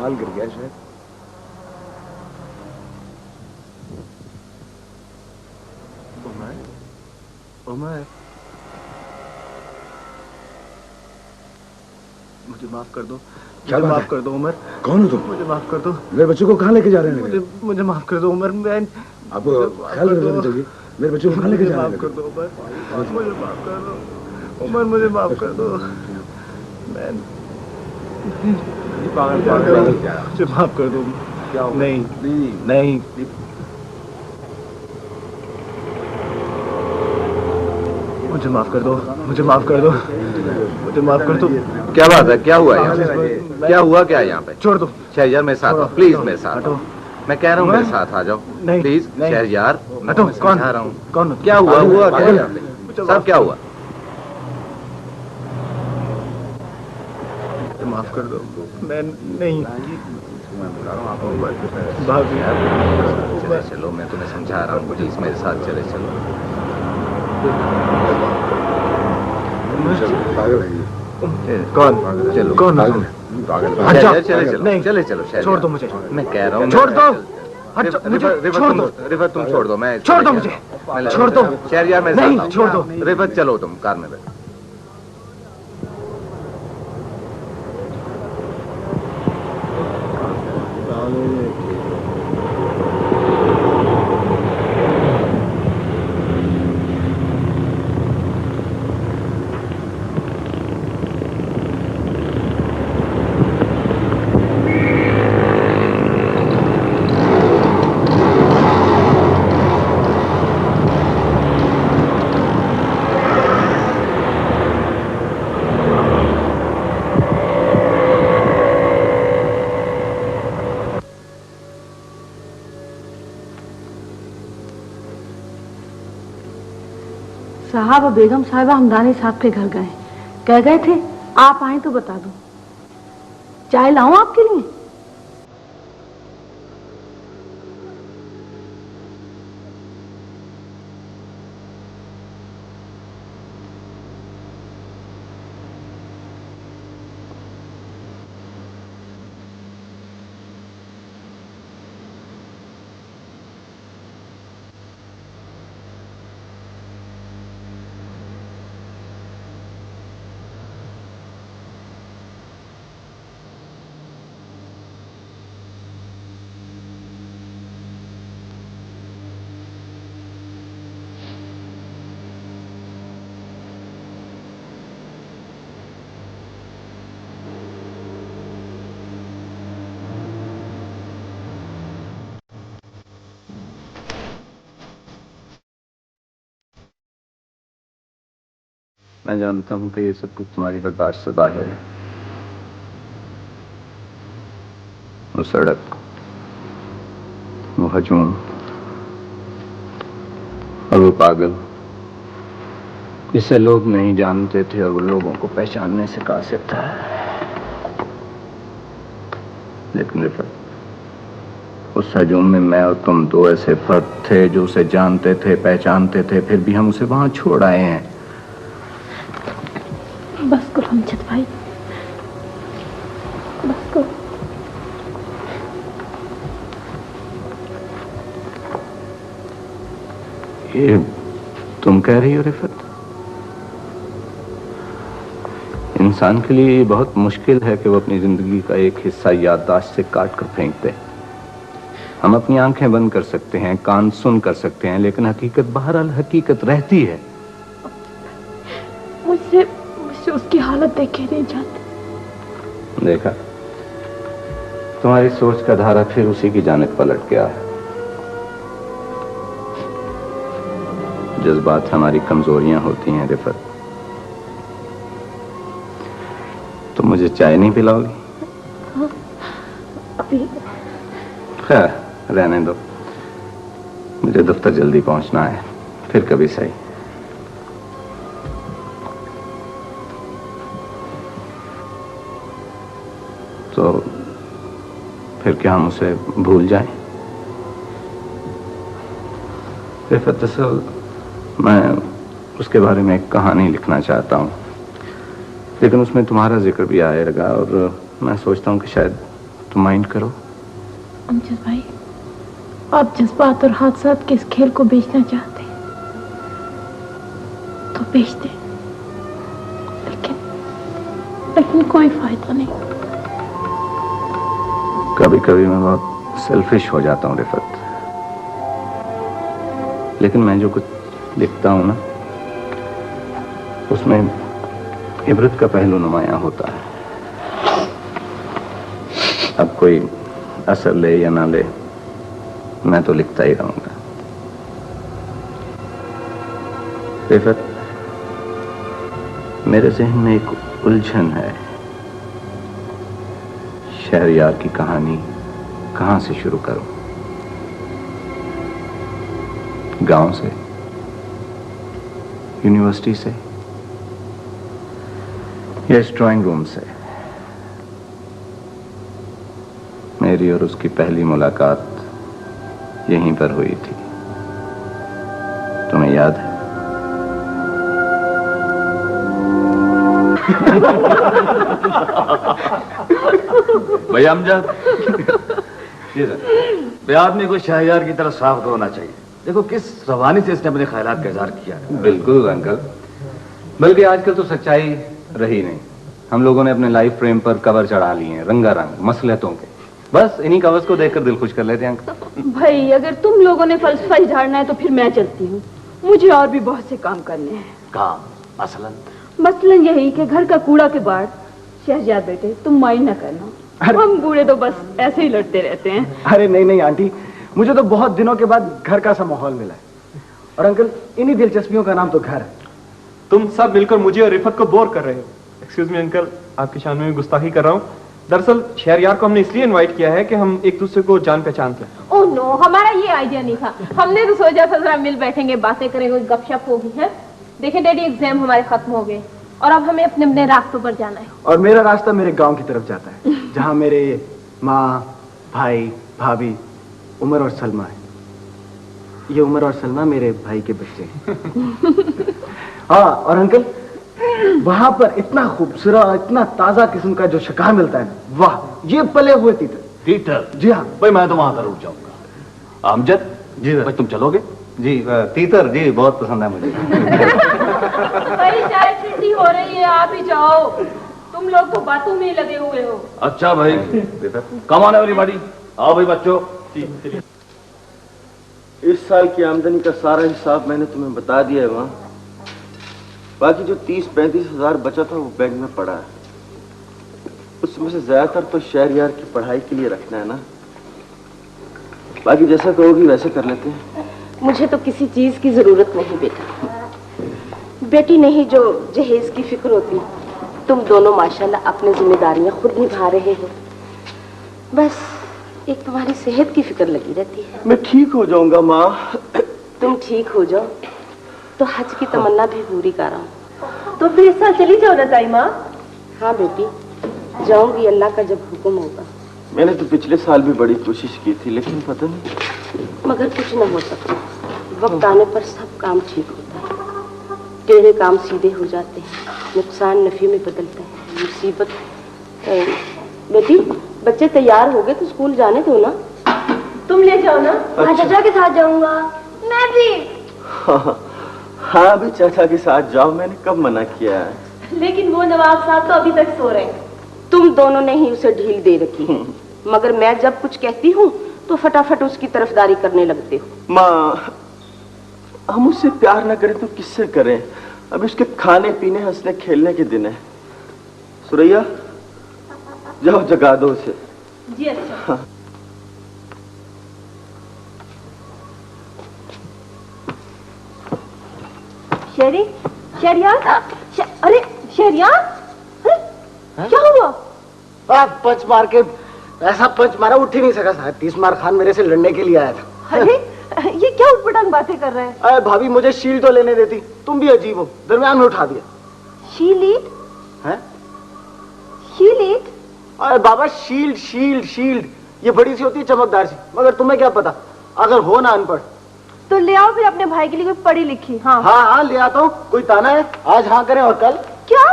माल गिर गया शायद। उमर, मुझे माफ कर दो। क्या मुझे माफ कर दो उमर। कौन हो तुम? मुझे माफ कर दो। मेरे बच्चों को कहाँ लेके जा रहे हैं? मुझे माफ कर दो उमर। मैं आपको ख्याल रखना चाहिए। मेरे बच्चों को कहाँ लेके जा रहे हैं? माफ कर दो उमर। मुझे माफ कर दो उमर। मुझे माफ कर दो। मैं मुझे माफ कर दो। नहीं। मुझे माफ कर दो। मुझे माफ कर दो। मुझे माफ कर दो। क्या बात है? क्या हुआ यहाँ पे? क्या हुआ क्या यहाँ पे? छोड़ दो शहरयार, मेरे साथ आओ प्लीज। मेरे साथ आओ। मैं कह रहा हूँ मेरे साथ आ जाओ प्लीज। शहरयार, मैं समझा रहा हूँ। कौन? क्या हुआ क्या यहाँ पे? सब क्या हुआ? माफ कर दो। मैं नहीं। चलो मैं तुम्हें समझा रहा हूँ, प्लीज मेरे साथ चले चलो। पागल है ये। कौन? चलो कौन? चले चलो। छोड़ दो मुझे। मैं कह रहा हूँ छोड़ दो। रिफत तुम छोड़ दो। मैं छोड़ दो मुझे। छोड़ दो शहरयार, मैं नहीं। छोड़ दो रिफत, चलो तुम कार में बैठो। साहब, बेगम साहिबा हमदानी साहब के घर गए, कह गए थे आप आए तो बता दो। चाय लाऊं आपके लिए? मैं जानता हूँ कि ये सब कुछ तुम्हारी बर्दाश्त से बाहर है। वो सड़क, वो हजूम और वो पागल, जिसे लोग नहीं जानते थे और वो लोगों को पहचानने से कासिर था। लेकिन रिफत, उस हजूम में मैं और तुम दो ऐसे फर्द थे जो उसे जानते थे, पहचानते थे, फिर भी हम उसे वहां छोड़ आए हैं। बस करो अमजद भाई, बस करो। ये तुम कह रही हो रिफत? इंसान के लिए ये बहुत मुश्किल है कि वो अपनी जिंदगी का एक हिस्सा याददाश्त से काट कर फेंक दे। हम अपनी आंखें बंद कर सकते हैं, कान सुन कर सकते हैं, लेकिन हकीकत बहरहाल हकीकत रहती है। मुझसे उसकी हालत देखे नहीं जाती। देखा, तुम्हारी सोच का धारा फिर उसी की जानिब पलट गया है। जज्बात हमारी कमजोरियां होती हैं रिफत। तुम मुझे चाय नहीं पिलाओगी? अभी खैर रहने दो, मुझे दफ्तर जल्दी पहुंचना है, फिर कभी सही। तो फिर क्या हम उसे भूल जाएं? रिफत, असल मैं उसके बारे में एक कहानी लिखना चाहता हूं, लेकिन उसमें तुम्हारा जिक्र भी आएगा और मैं सोचता हूं कि शायद तो माइंड करो। अमजद भाई, आप जज्बात और हादसात के इस खेल को बेचना चाहते हैं तो बेच दें, लेकिन कोई फायदा नहीं। कभी कभी मैं बहुत सेल्फिश हो जाता हूँ रिफत, लेकिन मैं जो कुछ लिखता हूँ ना, उसमें इबरत का पहलू नुमायां होता है। अब कोई असर ले या ना ले, मैं तो लिखता ही रहूंगा। रिफत, मेरे ज़हन में एक उलझन है। शहरयार की कहानी कहां से शुरू करूं? गांव से, यूनिवर्सिटी से, या इस ड्राइंग रूम से? मेरी और उसकी पहली मुलाकात यहीं पर हुई थी, तुम्हें याद है? भैया अमजद, ये आदमी को शहरयार की तरह साफ तो होना चाहिए। देखो किस रवानी से इसने अपने ख्यालात का इजहार किया है। बिल्कुल अंकल, बल्कि आजकल तो सच्चाई रही नहीं। हम लोगों ने अपने लाइफ फ्रेम पर कवर चढ़ा लिए हैं रंगारंग मसलहतों के। बस इन्हीं कवर्स को देखकर दिल खुश कर लेते हैं अंकल। भाई अगर तुम लोगों ने फलसफा ही झाड़ना है तो फिर मैं चलती हूँ। मुझे और भी बहुत से काम करने हैं। काम मसलन? मसलन यही कि घर का कूड़ा के बाद शहजाद बेटे तुम माइंड न करना, हम बूढ़े तो बस ऐसे ही लड़ते रहते हैं। अरे नहीं नहीं आंटी, मुझे तो बहुत दिनों के बाद घर का सा माहौल मिला है। और अंकल, इन्हीं दिलचस्पियों का नाम तो घर है। तुम सब मिलकर मुझे और रिफत को बोर कर रहे हो। एक्सक्यूज मी अंकल, आपकी शान में गुस्ताखी कर रहा हूँ। दरअसल शहरयार को हमने इसलिए इनवाइट किया है कि हम एक दूसरे को जान पहचान लें। ओह नो, हमारा ये आइडिया नहीं था। हमने तो सोचा था जरा मिल बैठेंगे, बातें करेंगे, गपशप होगी। है देखें डैडी, एग्जाम हमारे खत्म हो गए और अब हमें अपने अपने रास्तों पर जाना है। और मेरा रास्ता मेरे गांव की तरफ जाता है, जहाँ मेरे माँ, भाई, भाभी, उमर और सलमा है। ये उमर और सलमा मेरे भाई के बच्चे हैं। हाँ, और अंकल, वहां पर इतना खूबसूरत, इतना ताजा किस्म का जो शिकार मिलता है, वाह, ये पले हुए तीतर। तीतर? जी हाँ भाई, मैं तो वहां जरूर जाऊंगा। अमजद जी, भाई तुम चलोगे? जी तीतर जी बहुत पसंद है मुझे। भाई चाय ठंडी हो रही है, आप ही जाओ। तुम लोग तो बातों में ही लगे हुए हो। अच्छा भाई, कमाने वाली बाड़ी, आओ भाई बच्चों। इस साल की आमदनी का सारा हिसाब मैंने तुम्हें बता दिया है वहाँ। बाकी जो 30-35 हजार बचा था वो बैंक में पड़ा है। उसमें से ज्यादातर तो शहरयार की पढ़ाई के लिए रखना है ना। बाकी जैसा कहोगी वैसे कर लेते हैं। मुझे तो किसी चीज की जरूरत नहीं बेटा। बेटी नहीं जो जहेज की फिक्र होती। तुम दोनों माशाल्लाह अपनी जिम्मेदारियां खुद निभा रहे हो। बस एक तुम्हारी सेहत की फिक्र लगी रहती है। मैं ठीक हो जाऊंगा माँ। तुम ठीक हो जाओ तो हज की तमन्ना भी पूरी कराऊं। तो फिर इस साल चली जाओ ना ताई माँ। हाँ बेटी, जाऊंगी अल्लाह का जब हुक्म होगा। मैंने तो पिछले साल भी बड़ी कोशिश की थी, लेकिन पता नहीं। मगर कुछ न हो सकता। वक्त आने पर सब काम ठीक होता है। टेढ़े काम सीधे हो जाते हैं, नुकसान नफे में बदलता है। मुसीबत बेटी, बच्चे तैयार हो गए तो स्कूल जाने दो ना। तुम ले जाओ ना। अच्छा। चाचा के साथ जाऊंगा। मैं भी। हाँ अभी चाचा के साथ जाओ, मैंने कब मना किया है। लेकिन वो नवाब साहब तो अभी तक सो रहे हैं। तुम दोनों ने ही उसे ढील दे रखी है। मगर मैं जब कुछ कहती हूँ तो फटाफट उसकी तरफदारी करने लगते हो। माँ, हम उससे प्यार न करें तो किससे करें। अब उसके खाने पीने हंसने खेलने के दिन है। सुरैया, जाओ जगा दो उसे। जी अच्छा। हाँ। शहरियार, अरे शहरियार, क्या हुआ? पंच मार के ऐसा पंच मारा, उठ ही नहीं सका था। 30 मार खान मेरे से लड़ने के लिए आया था। अरे ये क्या उठपटांग बातें कर रहे हैं? अरे भाभी, मुझे शील्ड तो लेने देती, तुम भी अजीब हो, दरमियान में उठा दिया। शील्ड है? शील्ड? अरे बाबा, शील्ड शील्ड शील्ड, ये बड़ी सी होती है, चमकदार सी। मगर तुम्हें क्या पता, अगर हो ना अनपढ़ तो ले आओ फिर अपने भाई के लिए कोई पढ़ी लिखी। हाँ हाँ हाँ, ले आता हूँ। कोई ताना है? आज हाँ करें और कल क्या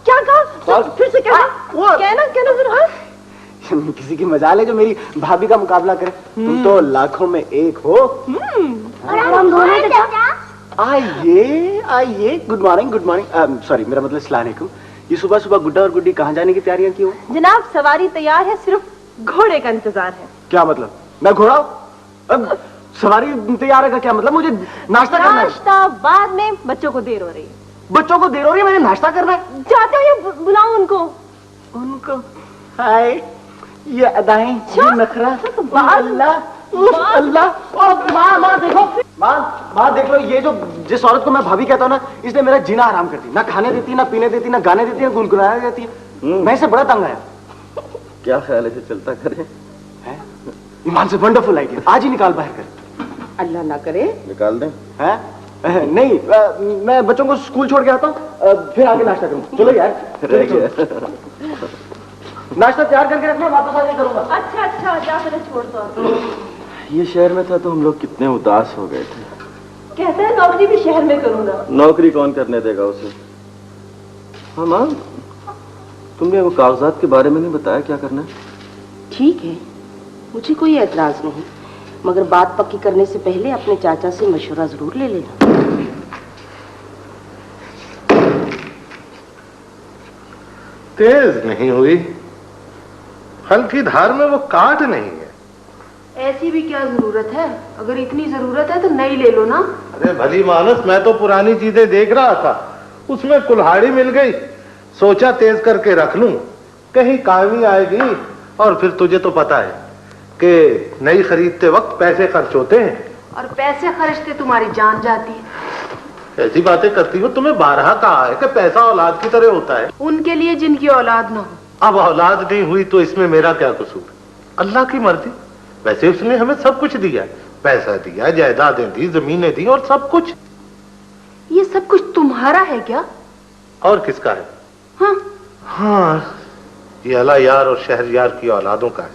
क्या कहा? फिर से कहना, कहना जरा। किसी की मजाल है जो मेरी भाभी का मुकाबला करे? तुम तो लाखों में एक हो। आइए आइए, good morning good morning, sorry मेरा मतलब अस्सलाम वालेकुम। ये सुबह सुबह गुड्डा और गुड्डी कहाँ जाने की तैयारियां की हो? जनाब सवारी तैयार है, सिर्फ घोड़े का इंतजार है। क्या मतलब? मैं घोड़ा हूँ? अब सवारी तैयार है का क्या मतलब? मुझे नाश्ता करना है। नाश्ता बाद में, बच्चों को देर हो रही है। बच्चों को देर हो रही है, मैंने नाश्ता करना है। जाते हो या बुलाऊं उनको? उनको? हाय, ये अदाएं, ये नखरा, अल्लाह अल्लाह। माँ देखो, माँ देख लो, ये जो जिस औरत को मैं भाभी कहता हूँ ना, इसने मेरा जीना आराम कर दी। ना खाने देती, ना पीने देती, ना गाने देती, ना गुनगुनाने देती है। मैं इसे बड़ा तंग आया। क्या ख्याल है चलता करें? ईमान से वंडरफुल आइडिया, आज ही निकाल बाहर कर। अल्लाह ना करे। निकाल दें? हैं? नहीं, मैं बच्चों को स्कूल छोड़ के आता हूँ, फिर आके नाश्ता करूँ। चलो यार, नाश्ता तैयार करके रखना, वापस आके करूँगा। अच्छा, जा फिर छोड़ दो। ये शहर में था तो हम लोग कितने उदास हो गए थे। कहते हैं नौकरी भी शहर में करूँगा। नौकरी कौन करने देगा उसे? हाँ माँ, तुमने वो कागजात के बारे में नहीं बताया, क्या करना है? ठीक है, मुझे कोई एतराज नहीं, मगर बात पक्की करने से पहले अपने चाचा से मशवरा जरूर ले लेना। तेज नहीं हुई, हल्की धार में वो काट नहीं है। ऐसी भी क्या जरूरत है? अगर इतनी जरूरत है तो नई ले लो ना। अरे भली मानस, मैं तो पुरानी चीजें देख रहा था, उसमें कुल्हाड़ी मिल गई, सोचा तेज करके रख लूं, कहीं काम ही आएगी। और फिर तुझे तो पता है कि नई खरीदते वक्त पैसे खर्च होते हैं, और पैसे खर्चते तुम्हारी जान जाती है। ऐसी बातें करती हो, तुम्हें बारहा कहा है कि पैसा औलाद की तरह होता है। उनके लिए जिनकी औलाद ना हो। अब औलाद नहीं हुई तो इसमें मेरा क्या कसूर? अल्लाह की मर्जी। वैसे उसने हमें सब कुछ दिया, पैसा दिया, जायदादें दी, जमीनें दी और सब कुछ। ये सब कुछ तुम्हारा है क्या? और किसका है? हाँ, ये अला यार और शहर यार की औलादों का है,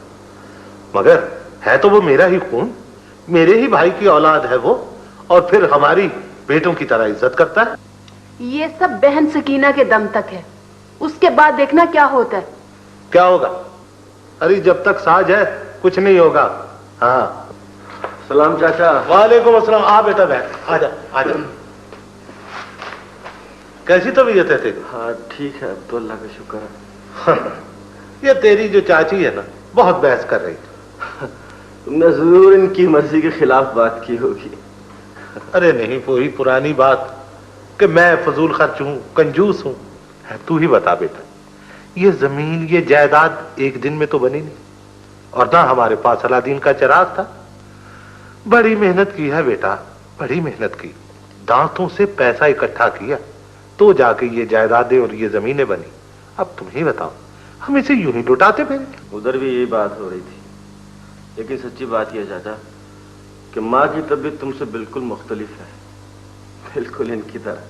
मगर है तो वो मेरा ही खून, मेरे ही भाई की औलाद है वो, और फिर हमारी बेटों की तरह इज्जत करता है। ये सब बहन सकीना के दम तक है, उसके बाद देखना क्या होता है। क्या होगा? अरे जब तक साज है कुछ नहीं होगा। हाँ, सलाम चाचा। वालेकुम अस्सलाम। आ बेटा बैठ, आजा आजा। कैसी तबीयत है तेरी? हाँ ठीक है, अब तो अल्लाह का शुक्र है। ये तेरी जो चाची है ना, बहुत बहस कर रही थी। तुमने जरूर इनकी मर्जी के खिलाफ बात की होगी। अरे नहीं, वही पुरानी बात कि मैं फजूल खर्च हूं, कंजूस हूं। तू ही बता बेटा, ये जमीन, ये जायदाद एक दिन में तो बनी नहीं, और ना हमारे पास अलादीन का चिराग था। बड़ी मेहनत की है बेटा, बड़ी मेहनत की, दांतों से पैसा इकट्ठा किया तो जाके ये जायदादें और ये जमीनें बनी। अब तुम ही बताओ, हम इसे यूं ही लुटाते फिर। उधर भी यही बात हो रही थी, लेकिन सच्ची बात यह चाचा कि माँ की तबीयत तुमसे बिल्कुल मुख्तलिफ है, बिल्कुल इनकी तरह।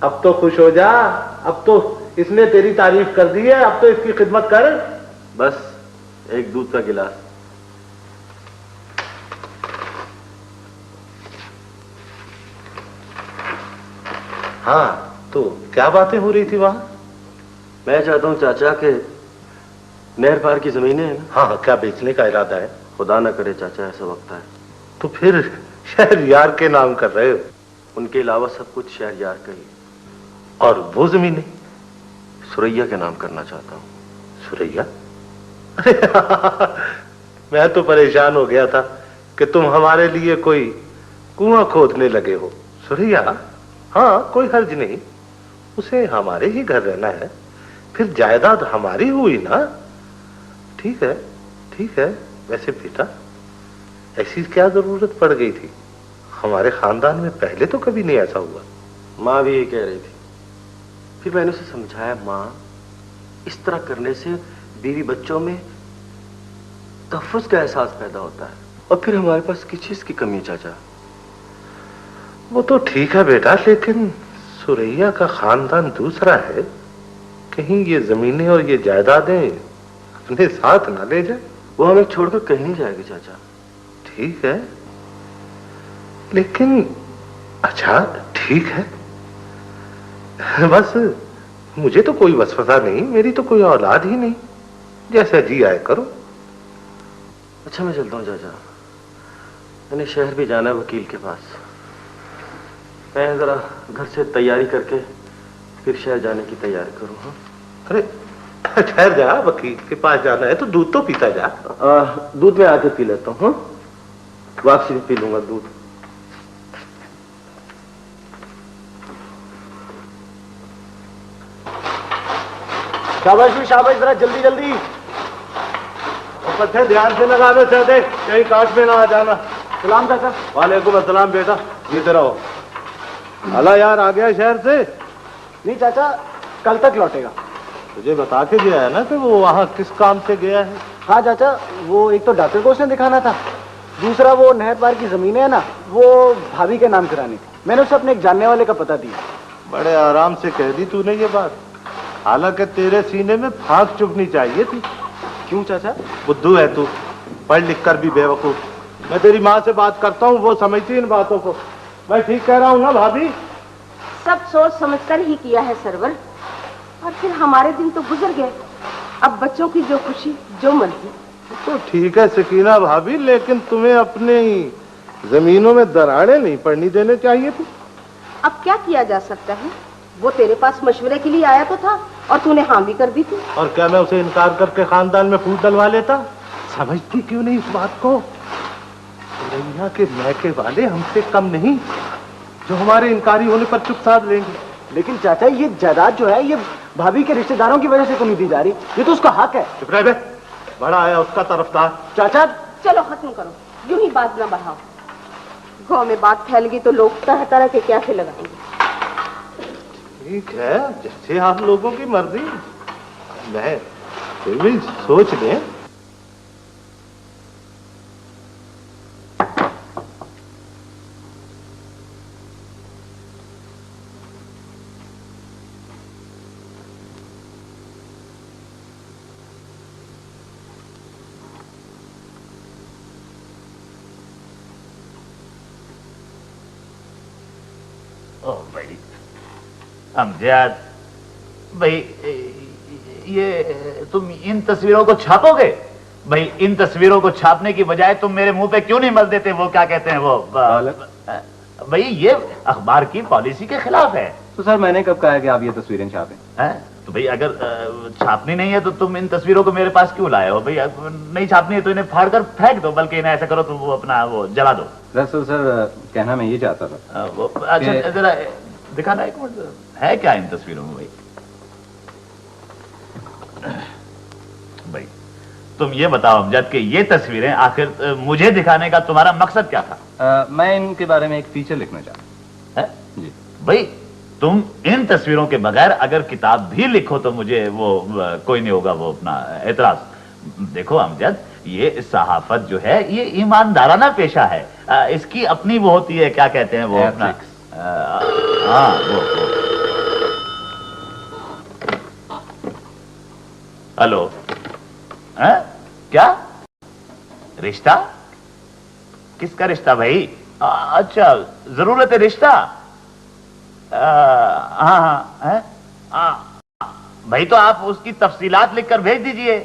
अब तो खुश हो जा, अब तो इसने तेरी तारीफ कर दी है, अब तो इसकी खिदमत कर। बस एक दूध का गिलास। हाँ, तो क्या बातें हो रही थी वहां? मैं चाहता हूँ चाचा के नहर पार की जमीनें हैं ना। हाँ, क्या बेचने का इरादा है? खुदा ना करे चाचा, ऐसा वक्त है। तो फिर शहरयार के नाम कर रहे हो? उनके अलावा सब कुछ शहरयार का ही। और वो जमीनें? सुरैया के नाम करना चाहता हूँ। सुरैया? मैं तो परेशान हो गया था कि तुम हमारे लिए कोई कुआं खोदने लगे हो। सुरैया? हाँ, कोई हर्ज नहीं, उसे हमारे ही घर रहना है, फिर जायदाद हमारी हुई ना। ठीक है, ठीक है। वैसे बेटा, ऐसी क्या जरूरत पड़ गई थी? हमारे खानदान में पहले तो कभी नहीं ऐसा हुआ। माँ भी यही कह रही थी, फिर मैंने उसे समझाया, माँ इस तरह करने से बीवी बच्चों में तहफ़्फ़ुज़ का एहसास पैदा होता है, और फिर हमारे पास किस चीज की कमी चाचा? वो तो ठीक है बेटा, लेकिन सुरैया का खानदान दूसरा है, कहीं ये जमीनें और ये जायदादें अपने साथ ना ले जाए। वो हमें छोड़कर कहीं नहीं जाएगी चाचा। ठीक है, लेकिन अच्छा ठीक है, बस मुझे तो कोई वसवसा नहीं, मेरी तो कोई औलाद ही नहीं, जैसा जी आए करो। अच्छा मैं चलता हूँ चाचा, मैंने शहर भी जाना है वकील के पास। मैं जरा घर से तैयारी करके फिर शहर जाने की तैयारी करूँ। हाँ? अरे ठहर जा, वकील के पास जाना है तो दूध तो पीता जा। दूध में आके पी लेता हूँ। वापसी में पी लूंगा दूध। शाबाश भी शाबाश, जरा जल्दी जल्दी। पत्थर ध्यान से लगावे से दे, कहीं काट में ना आ जाना। सलाम चाचा। वालेकुम अस्सलाम बेटा, जीते रहो। अला यार आ गया शहर से? नहीं चाचा, कल तक लौटेगा। तुझे बता के गया है ना कि वो वहाँ किस काम से गया है? हाँ चाचा, वो एक तो डॉक्टर को उसने दिखाना था, दूसरा वो नहर पार की जमीनें है ना, वो भाभी के नाम करानी थी। मैंने उसे अपने एक जानने वाले का पता दिया। बड़े आराम से कह दी तूने ये बात, हालांकि तेरे सीने में फांक चुभनी चाहिए थी। क्यों चाचा? बुद्धू है तू, पढ़ लिख कर भी बेवकूफ। मैं तेरी माँ से बात करता हूँ, वो समझती इन बातों को। मैं ठीक कह रहा हूँ ना भाभी? सब सोच समझकर ही किया है सरवर, और फिर हमारे दिन तो गुजर गए। अब बच्चों की जो खुशी, जो मर्जी। तो ठीक है सकीना भाभी, लेकिन तुम्हें अपने जमीनों में दरारें नहीं पड़नी देने चाहिए थी। अब क्या किया जा सकता है? वो तेरे पास मशवरे के लिए आया तो था और तूने हाँ भी कर दी थी। और क्या मैं उसे इनकार करके खानदान में फूट डलवा लेता? समझती क्यों नहीं इस बात को? दुनिया के मैके वाले हमसे कम नहीं, जो हमारे इनकारी होने पर चुप साध लेंगे। लेकिन चाचा ये जायदाद जो है, ये भाभी के रिश्तेदारों की वजह से तो नहीं दी जा रही, ये तो उसका हक है। चुप रह बे, बड़ा आया उसका तरफदार। चाचा चलो खत्म करो, यूं ही बात न बढ़ाओ। गांव में बात फैल गई तो लोग तरह तरह के कैसे लगाएंगे। ठीक है, जैसे आप लोगों की मर्जी। मैं फिर भी सोच लें। भाई अमजद भाई, ये तुम इन तस्वीरों को छापोगे? भाई इन तस्वीरों को छापने की बजाय तुम मेरे मुंह पे क्यों नहीं मल देते? वो क्या कहते हैं वो भाई, ये अखबार की पॉलिसी के खिलाफ है। तो सर मैंने कब कहा है कि आप ये तस्वीरें छापें? तो भाई अगर छापनी नहीं है तो तुम इन तस्वीरों को मेरे पास क्यों लाए हो? भाई नहीं छापनी है तो इन्हें फाड़ कर फेंक दो, बल्कि इन्हें ऐसा करो तो वो अपना वो जला दो। दरअसल सर कहना मैं ये चाहता था वो अच्छा जरा दिखाना एक मिनट, है क्या इन तस्वीरों में? भाई तुम ये बताओ अमजद कि ये तस्वीरें आखिर मुझे दिखाने का तुम्हारा मकसद क्या था? मैं इनके बारे में एक फीचर लिखना चाहता हूं। जी भाई तुम इन तस्वीरों के बगैर अगर किताब भी लिखो तो मुझे वो कोई नहीं होगा वो अपना एतराज। देखो अमजद, ये सहाफत जो है ये ईमानदाराना पेशा है, इसकी अपनी वो होती है, क्या कहते हैं वो अपना, हाँ वो। हेलो, क्या रिश्ता? किसका रिश्ता भाई? अच्छा जरूरत है रिश्ता? हाँ भाई तो आप उसकी तफसीलात लिखकर भेज दीजिए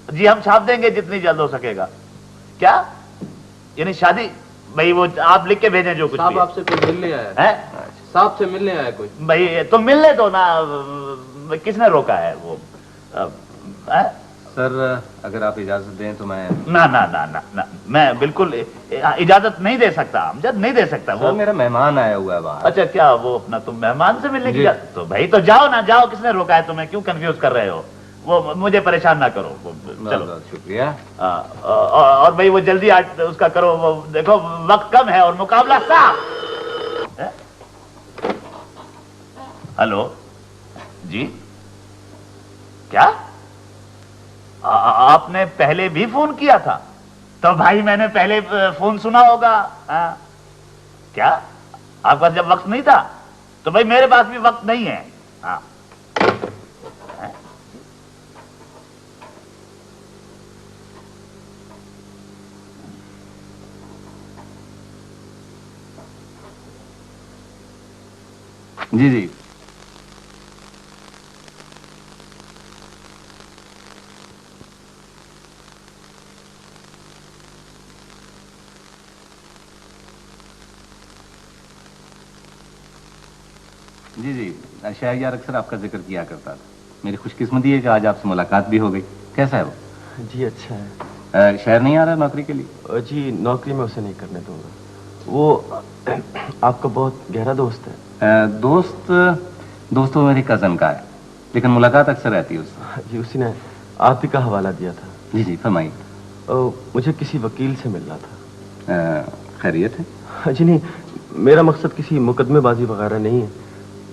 जी, हम छाप देंगे जितनी जल्द हो सकेगा। क्या यानी शादी? भाई वो आप लिख के भेजें जो कुछ भी। आपसे कोई मिलने आया है? साहब से मिलने आया कोई? भाई तुम मिलने दो ना, किसने रोका है वो? सर अगर आप इजाजत दें तो मैं ना ना ना ना ना, मैं बिल्कुल इजाजत नहीं दे सकता अमजद, नहीं दे सकता। वो मेरा मेहमान आया हुआ है बाहर। अच्छा क्या वो अपना तुम मेहमान से मिलने की? तो भाई तो जाओ ना, जाओ, किसने रोका है तुम्हें? क्यों कंफ्यूज कर रहे हो? वो मुझे परेशान ना करो। चलो शुक्रिया। और भाई वो जल्दी उसका करो, वो देखो वक्त कम है और मुकाबला साफ। हेलो जी, क्या आपने पहले भी फोन किया था? तो भाई मैंने पहले फोन सुना होगा। क्या आपके पास जब वक्त नहीं था? तो भाई मेरे पास भी वक्त नहीं है। हाँ जी जी जी जी, शहरयार अक्सर आपका जिक्र किया करता था। मेरी खुशकिस्मती है कि आज आपसे मुलाकात भी हो गई। कैसा है वो? जी अच्छा है। शहर नहीं आ रहा नौकरी के लिए? जी नौकरी में उसे नहीं करने दूंगा। वो आपका बहुत गहरा दोस्त है। दोस्त तो मेरी कजन का है, लेकिन मुलाकात अक्सर रहती है उससे। जी उसी ने आप ही का हवाला दिया था। जी जी फरमाइए। मुझे किसी वकील से मिलना था। खैरियत है? जी नहीं, मेरा मकसद किसी मुकदमेबाजी वगैरह नहीं है।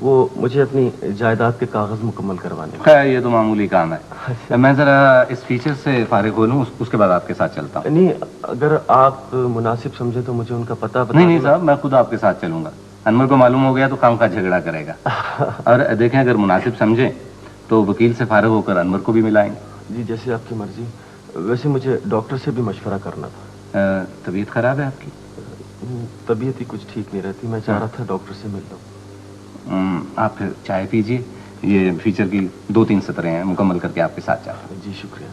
वो मुझे अपनी जायदाद के कागज मुकम्मल करवाने हैं। ये तो मामूली काम है। मैं जरा इस फीचर से फारिग हो लूं, उसके बाद आपके साथ चलता हूँ। नहीं, अगर आप मुनासिब समझे तो मुझे उनका पता बता। नहीं साहब, मैं खुद आपके साथ चलूंगा। अनवर को मालूम हो गया तो काम का झगड़ा करेगा। और देखें, अगर मुनासिब समझे तो वकील से फारिग होकर अनवर को भी मिलाएंगे। जी जैसे आपकी मर्जी। वैसे मुझे डॉक्टर से भी मशवरा करना था। तबीयत खराब है आपकी? तबीयत ही कुछ ठीक नहीं रहती। मैं चाह रहा था डॉक्टर से मिल लूं। आप फिर चाय पीजिए। ये फीचर की 2-3 सतरें हैं, मुकम्मल करके आपके साथ चाहता हूं। जी शुक्रिया।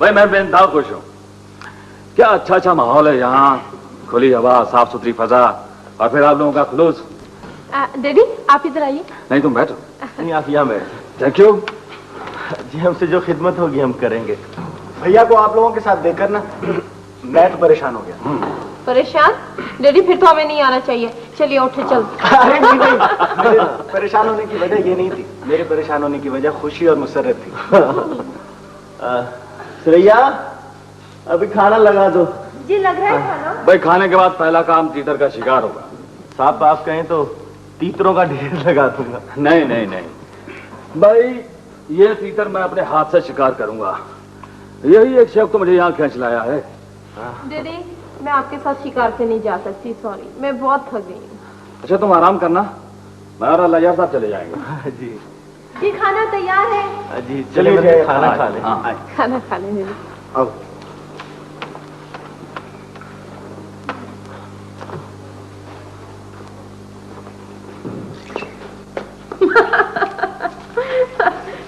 भाई मैं बेइंतहा खुश हूँ। क्या अच्छा माहौल है यहाँ, खुली हवा, साफ सुथरी फजा, और फिर आप लोगों का खुलूस। डैडी आप इधर आइए। नहीं तुम बैठो। नहीं आप यहाँ बैठ। Thank you. जी हमसे जो खिदमत होगी हम करेंगे। भैया को आप लोगों के साथ देखकर ना मैं तो परेशान हो गया। परेशान? डैडी फिर तो हमें नहीं आना चाहिए। चलिए उठे चल। अरे नहीं, परेशान होने की वजह ये नहीं थी। मेरे परेशान होने की वजह खुशी और मुसर्रत थी। श्रेया अभी खाना लगा दो। जी लग रहा है खाना। भाई खाने के बाद पहला काम तीतर का शिकार होगा। साहब आप कहें तो तीतरों का ढेर लगा दूंगा। नहीं नहीं नहीं भाई, ये तीतर मैं अपने हाथ से शिकार करूंगा। यही एक शौक तो मुझे यहाँ खींच लाया है। डैडी मैं आपके साथ शिकार पे नहीं जा सकती, सॉरी, मैं बहुत थक गई हूँ। अच्छा तुम आराम करना, मैं और अल्लाह साहब चले जाएंगे। जी जी खाना तैयार है। जी चलिए खाना खा लें। खाना खा लें। आओ।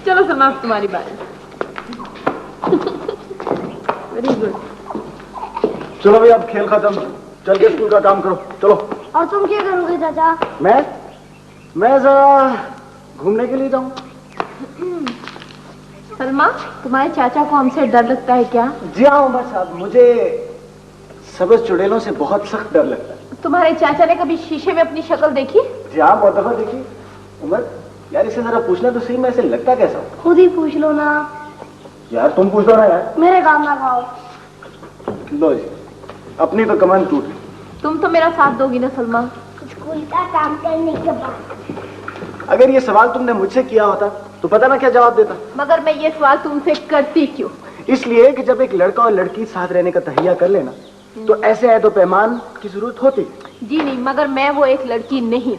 चलो समाप्त तुम्हारी बात। Very good. चलो भाई अब खेल खत्म, चल के स्कूल का काम करो। चलो। और तुम क्या करोगे चाचा? मैं जरा घूमने के लिए जाऊं। सलमा तुम्हारे चाचा को हमसे डर लगता है क्या? जी हाँ उमर साहब, मुझे सब्ज चुड़ैलों से बहुत सख्त डर लगता है। तुम्हारे चाचा ने कभी शीशे में अपनी शक्ल देखी? जी हाँ बहुत दफा देखी। उमर यार इसे जरा पूछना तो सही, मैं इसे लगता कैसा हूँ? खुद ही पूछ लो ना। यार तुम पूछ लो ना यार। मेरे काम ना खाओ। लो जी, अपनी तो कमान टूट। तुम तो मेरा साथ दोगी ना सलमा? स्कूल का काम करने के बाद। अगर ये सवाल तुमने मुझसे किया होता तो पता ना क्या जवाब देता। मगर मैं ये सवाल तुमसे करती क्यों? इसलिए कि जब एक लड़का और लड़की साथ रहने का तहिया कर लेना तो ऐसे ऐदो पैमान की जरूरत होती। जी नहीं, मगर मैं वो एक लड़की नहीं।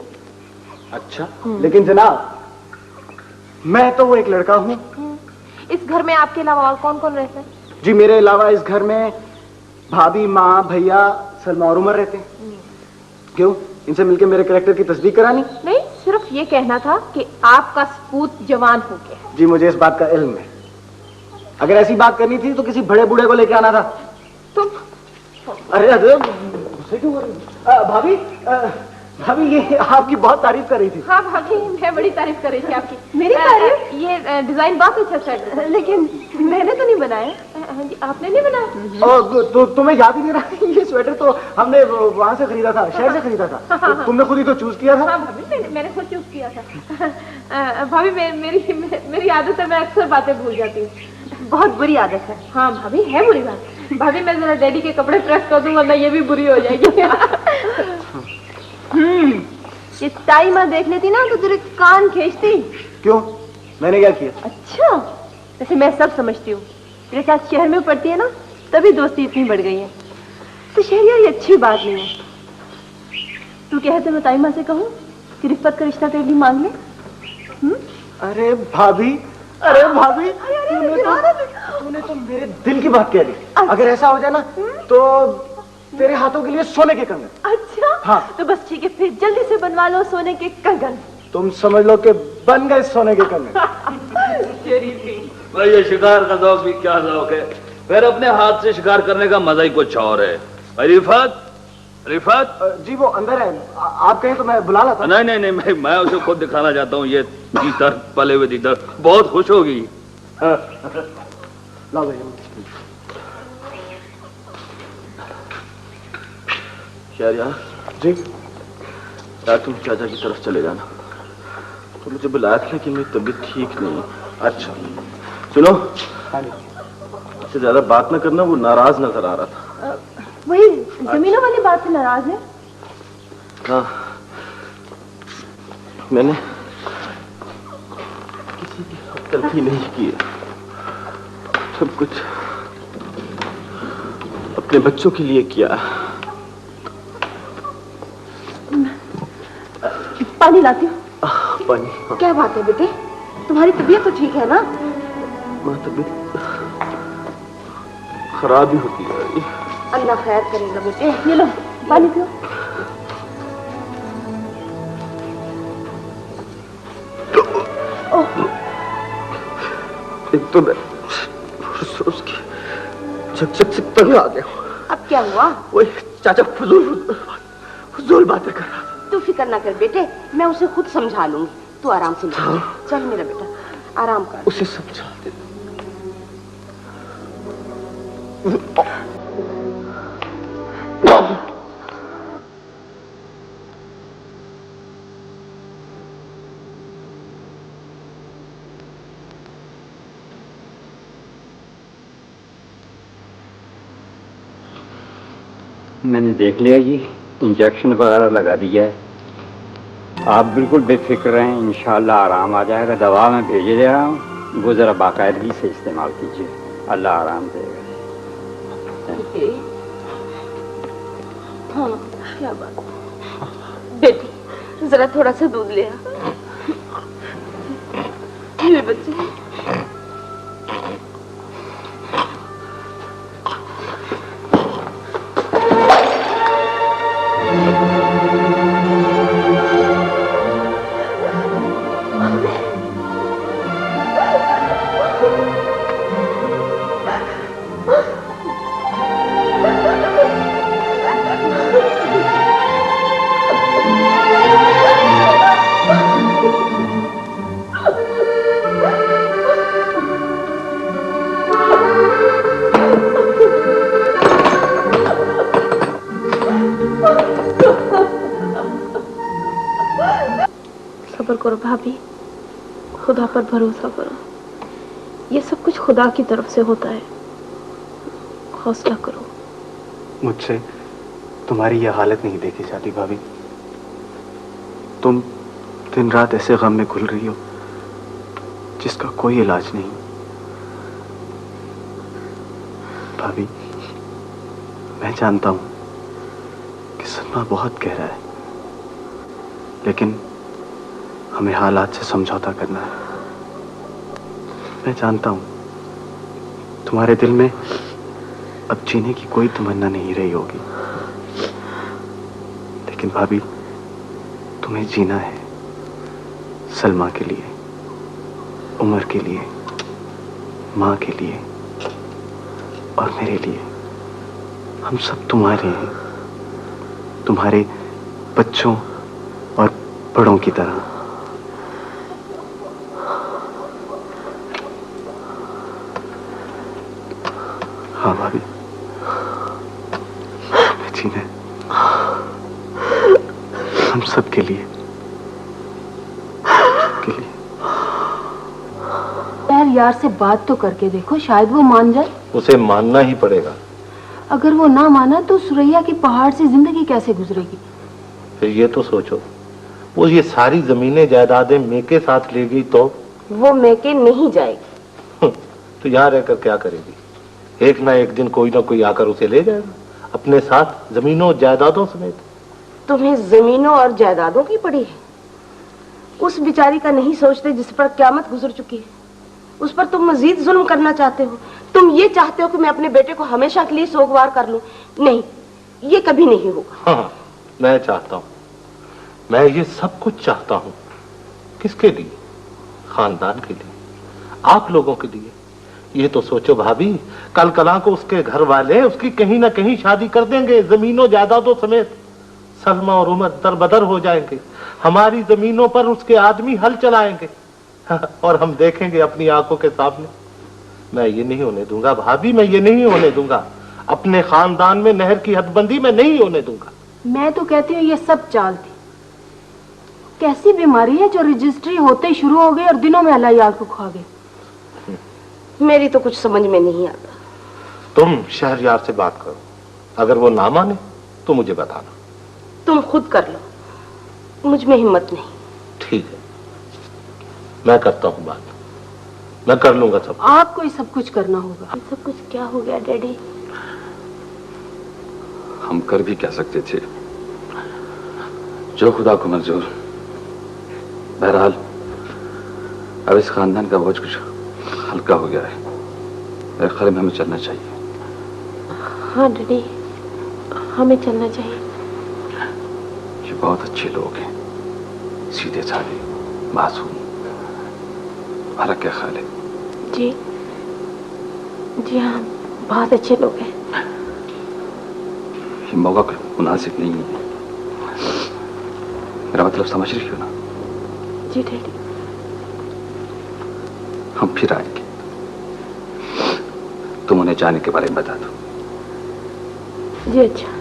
अच्छा लेकिन जनाब मैं तो वो एक लड़का हूँ। इस घर में आपके अलावा और कौन कौन रहता है? जी मेरे अलावा इस घर में भाभी, माँ, भैया, सलमा और उमर रहते हैं। क्यों, इनसे मिलकर मेरे कैरेक्टर की तस्दीक करानी? नहीं, सिर्फ ये कहना था कि आपका सपूत जवान हो गया। जी मुझे इस बात का इल्म है। अगर ऐसी बात करनी थी तो किसी बड़े बूढ़े को लेके आना था। तुम अरे गुस्से क्यों हो रही? भाभी ये आपकी बहुत तारीफ कर रही थी। हाँ भाभी, मैं बड़ी तारीफ कर रही थी आपकी। मेरी तारीफ? ये डिजाइन बहुत अच्छा सेट है, लेकिन मैंने तो नहीं बनाया। आपने नहीं बनाया? तो तुम्हें याद ही नहीं रहा? ये स्वेटर तो हमने वहाँ से खरीदा था, शहर से खरीदा था। हाँ। तुमने खुद ही तो चूज किया था। हाँ भाभी, मैंने खुद चूज किया था। भाभी मेरी आदत है, मैं अक्सर बातें भूल जाती हूँ। बहुत बुरी आदत है। हाँ भाभी, है बुरी बात। भाभी मैं जरा डैडी के कपड़े प्रेस कर दूं, वरना ये भी बुरी हो जाएगी। ये टाई मैं देख लेती ना तो तेरे कान खींचती। क्यों, मैंने क्या किया? अच्छा, वैसे मैं सब समझती हूँ। तेरे साथ शहर में पढ़ती है ना, तभी दोस्ती इतनी बढ़ गई है। तो शहर यार ये अच्छी बात नहीं है। तू कहते मैं ताईमा से कहूँ कि रिफ्फत का रिश्ता तेरे लिए मांग ले? अरे भाभी, तूने तो मेरे दिल की बात कह दी। अगर ऐसा हो जाए ना तो तेरे हाथों के लिए सोने के कंगन। अच्छा हाँ। तो बस ठीक है, फिर जल्दी से बनवा लो सोने के कंगन। तुम समझ लो कि बन गए सोने के कंगन। भाई ये शिकार का शौक भी क्या शौक है, फिर अपने हाथ से शिकार करने का मजा ही कुछ और है। भाई रिफत, रिफत जी वो अंदर है, आप कहें तो मैं बुला लाता। नहीं नहीं नहीं, मैं उसे खुद दिखाना चाहता हूँ। ये तीतर, पले हुए तीतर बहुत खुश होगी। लाओ भाई। शहरयार जी, यार तुम चाचा की तरफ चले जाना, तो मुझे बुलाया था कि मेरी तबीयत ठीक नहीं है। अच्छा सुनो, इससे ज्यादा बात ना करना, वो नाराज नजर आ रहा था। वही जमीनों वाली बात से नाराज है? हाँ, मैंने किसी की गलती नहीं की है, सब कुछ अपने बच्चों के लिए किया। पानी लाती हूँ। पानी? क्या बात है बेटे, तुम्हारी तबीयत तो ठीक है ना? माँ तबीयत खराब ही होती जा रही है। अल्लाह खैर करेगा बेटे, ये लो पानी पियो। एक तो मैं उसकी झकझक से तंग आ गया। अब क्या हुआ? वही चाचा फजूल बातें कर रहा था। तू फिक्र ना कर बेटे, मैं उसे खुद समझा लूंगी, तू आराम से ले। चल मेरा बेटा आराम कर। उसे समझा दे। मैंने देख लिया जी, इंजेक्शन वगैरह लगा दिया है। आप बिल्कुल बेफिक्र रहें, इंशाल्लाह आराम आ जाएगा। दवा मैं भेज दे रहा हूँ, वो ज़रा बाकायदगी से इस्तेमाल कीजिए, अल्लाह आराम देगा। हाँ क्या बात। बेटी जरा थोड़ा सा दूध ले आ। मेरे बच्चे सब्र करो भाभी, खुदा पर भरोसा करो, ये सब कुछ खुदा की तरफ से होता है, हौसला करो। मुझसे तुम्हारी यह हालत नहीं देखी जाती भाभी। तुम दिन रात ऐसे गम में घुल रही हो जिसका कोई इलाज नहीं। भाभी मैं जानता हूं कि सदमा बहुत गहरा है, लेकिन हमें हालात से समझौता करना है। मैं जानता हूं तुम्हारे दिल में अब जीने की कोई तमन्ना नहीं रही होगी, लेकिन भाभी तुम्हें जीना है सलमा के लिए, उमर के लिए, माँ के लिए और मेरे लिए। हम सब तुम्हारे हैं, तुम्हारे बच्चों और बड़ों की तरह। हाँ भाभी, हमें जीना है हम सब के लिए, यार से बात तो करके देखो, शायद वो मान जाए। उसे मानना ही पड़ेगा। अगर वो ना माना तो सुरैया की पहाड़ से जिंदगी कैसे गुजरेगी? फिर ये तो सोचो, वो ये सारी जमीनें जायदादें मेके साथ लेगी तो? वो मेके नहीं जाएगी। तो यहाँ रहकर क्या करेगी? एक ना एक दिन कोई ना कोई आकर उसे ले जाएगा अपने साथ, जमीनों जायदादों समेत। तुम्हें जमीनों और जायदादों की पड़ी है? उस बिचारी का नहीं सोचते जिस पर क़यामत गुजर चुकी है। उस पर तुम मजीद जुल्म करना चाहते हो। तुम ये चाहते हो कि मैं अपने बेटे को हमेशा के लिए सोगवार कर लूं। नहीं, ये कभी नहीं होगा। हाँ, मैं चाहता हूं, मैं ये सब कुछ चाहता हूं। किसके लिए? खानदान के लिए, आप लोगों के लिए। ये तो सोचो भाभी, कल कला को उसके घर वाले उसकी कहीं ना कहीं शादी कर देंगे, जमीनों जायदादों समेत। सलमा और उमर दरबदर हो जाएंगे, हमारी जमीनों पर उसके आदमी हल चलाएंगे और हम देखेंगे अपनी आंखों के सामने। मैं ये नहीं होने दूंगा भाभी, मैं ये नहीं होने दूंगा। अपने खानदान में नहर की हदबंदी मैं नहीं होने दूंगा। मैं तो कहती हूँ ये सब चाल थी। कैसी बीमारी है जो रजिस्ट्री होते ही शुरू हो गई और दिनों में अल्लाह याद को खा गई। मेरी तो कुछ समझ में नहीं आता। तुम शहरयार से बात करो, अगर वो ना माने तो मुझे बताना। तुम खुद कर लो, मुझ में हिम्मत नहीं। ठीक है, मैं करता हूँ बात, मैं कर लूंगा सब। आपको ही सब कुछ करना होगा। ये सब कुछ क्या हो गया डैडी? हम कर भी क्या सकते थे, जो खुदा को मंजूर। बहरहाल अब इस खानदान का बोझ कुछ हल्का हो गया है। मेरे ख्याल में हमें चलना चाहिए। हाँ डैडी, हमें चलना चाहिए। ये बहुत अच्छे लोग हैं, सीधे साधे, मासूम। हमारा क्या ख्याल है? जी जी हाँ, बहुत अच्छे लोग हैं। ये मौका कोई मुनासिब नहीं है। मेरा मतलब समझ रही हो ना? जी डैडी। हम फिर आएंगे, तुम उन्हें जाने के बारे में बता दो। जी अच्छा।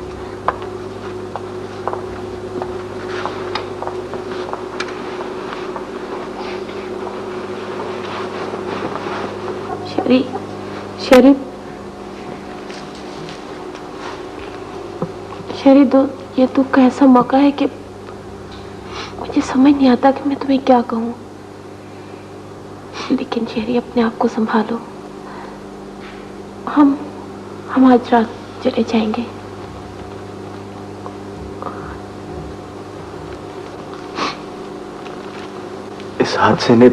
शरीफ दो, ये तो कैसा मौका है कि मुझे समझ नहीं आता कि मैं तुम्हें क्या कहूँ। लेकिन शेरी, अपने आप को संभालो। हम आज रात चले जाएंगे। इस हादसे ने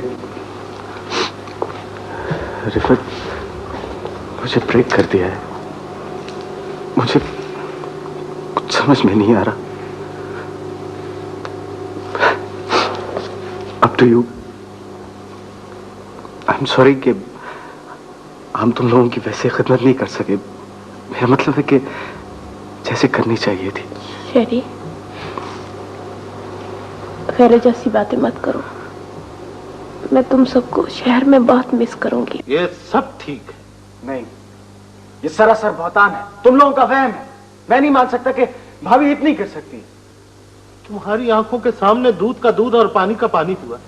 रिफत मुझे ब्रेक कर दिया है। मुझे कुछ समझ में नहीं आ रहा। Up to you. I am sorry कि हम तुम लोगों की वैसे खिदमत नहीं कर सके। मेरा मतलब है कि जैसे करनी चाहिए थी। शेरी, खैर जैसी बातें मत करो। मैं तुम सबको शहर में बहुत मिस करूंगी। ये सब ठीक है। नहीं, ये सरासर बहतान है, तुम लोगों का वहम है। मैं नहीं मान सकता कि भाभी इतनी कर सकती है। तुम्हारी आंखों के सामने दूध का दूध और पानी का पानी हुआ,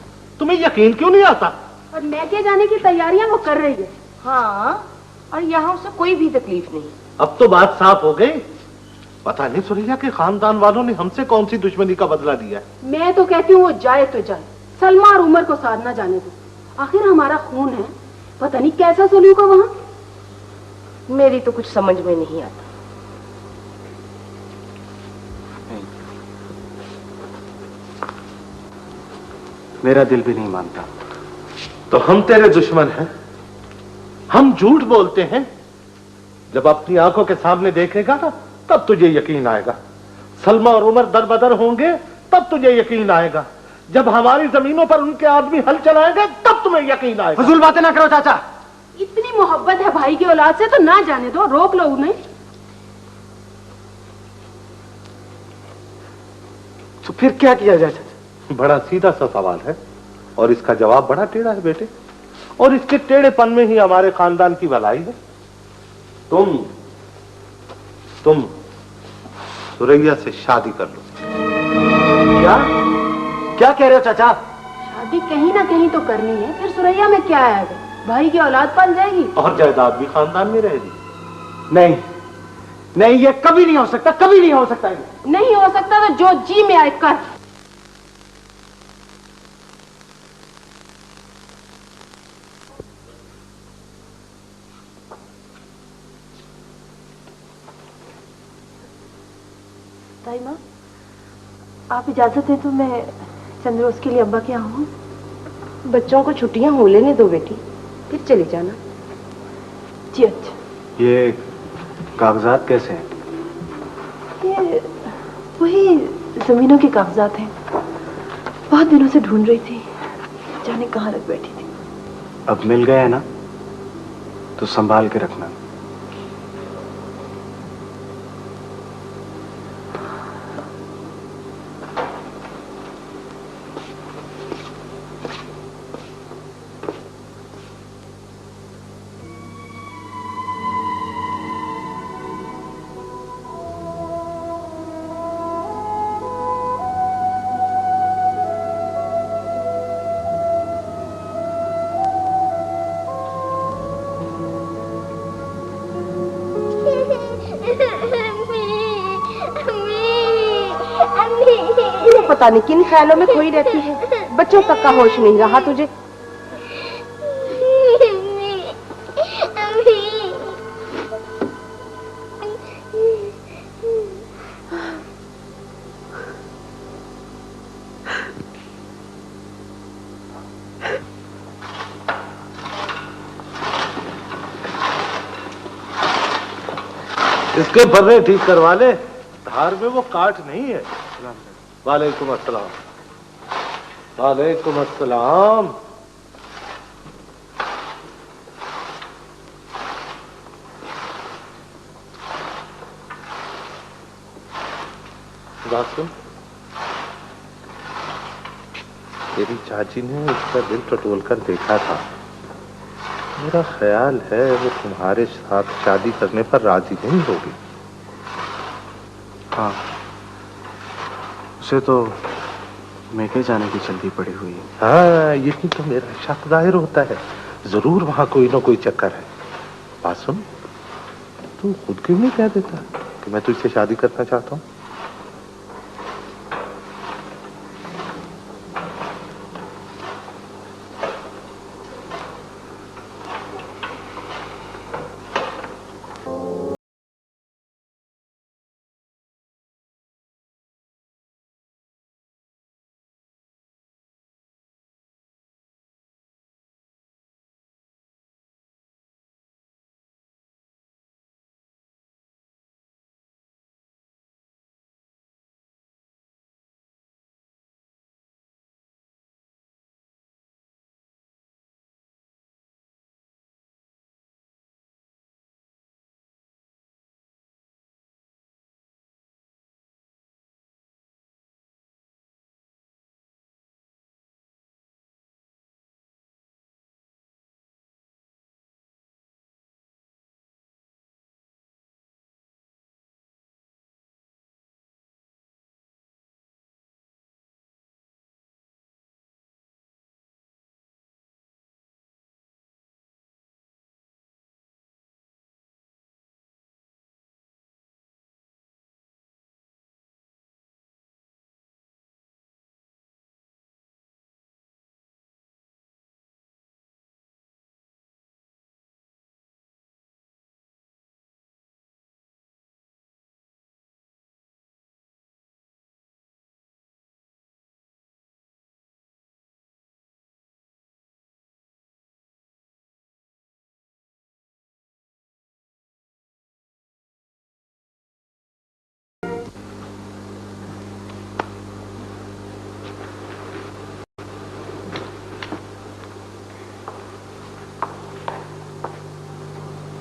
तुम्हें यकीन क्यों नहीं आता? और मैके जाने की तैयारियां वो कर रही है। हाँ, और यहाँ उसे कोई भी तकलीफ नहीं। अब तो बात साफ हो गई। पता नहीं सुरैया के खानदान वालों ने हमसे कौन सी दुश्मनी का बदला लिया है। मैं तो कहती हूँ वो जाए तो जाए, सलमा और उमर को साथ ना जाने दो। आखिर हमारा खून है, पता नहीं कैसा सलूक है वहां। मेरी तो कुछ समझ में नहीं आता। मेरा दिल भी नहीं मानता। तो हम तेरे दुश्मन हैं, हम झूठ बोलते हैं। जब अपनी आंखों के सामने देखेगा ना, तब तुझे यकीन आएगा। सलमा और उमर दरबदर होंगे, तब तुझे यकीन आएगा। जब हमारी जमीनों पर उनके आदमी हल चलाएंगे, तब तुम्हें यकीन आएगा। फजूल बातें ना करो चाचा। इतनी मोहब्बत है भाई की औलाद से तो ना जाने दो, रोक लो उन्हें। तो फिर क्या किया जाए चाचा? बड़ा सीधा सा सवाल है और इसका जवाब बड़ा टेढ़ा है बेटे, और इसके टेढ़ेपन में ही हमारे खानदान की भलाई है। तुम सुरैया से शादी कर लो। क्या कह रहे हो चाचा? शादी कहीं ना कहीं तो करनी है, फिर सुरैया में क्या आएगा? भाई की औलाद पल जाएगी और जायदाद भी खानदान में रहेगी। नहीं नहीं, ये कभी नहीं हो सकता, कभी नहीं हो सकता। नहीं हो सकता तो जो जी में आए कर। ताई माँ, आप इजाजत है तो मैं चंद रोज के लिए अब्बा के यहाँ हूँ। बच्चों को छुट्टियां हो लेने दो बेटी, फिर चली जाना। जी अच्छा। ये कागजात कैसे हैं? ये वही जमीनों के कागजात हैं। बहुत दिनों से ढूंढ रही थी, जाने कहाँ रख बैठी थी। अब मिल गया है ना, तो संभाल के रखना। पता नहीं किन ख्यालों में खोई रहती है। बच्चों तक का होश नहीं रहा तुझे। इसके बर्रे ठीक करवा ले, धार में वो काट नहीं है। वालेकुम अस्सलाम। वालेकुम अस्सलाम। बात सुन, तेरी चाची ने उसका दिल टटोल कर देखा था। मेरा ख्याल है वो तुम्हारे साथ शादी करने पर राजी नहीं होगी। हाँ, उसे तो मेके जाने की जल्दी पड़ी हुई है। हाँ, यही तो मेरा शक जाहिर होता है। जरूर वहां कोई ना कोई चक्कर है। बात सुन, तू खुद क्यों नहीं कह देता कि मैं तुझसे शादी करना चाहता हूँ?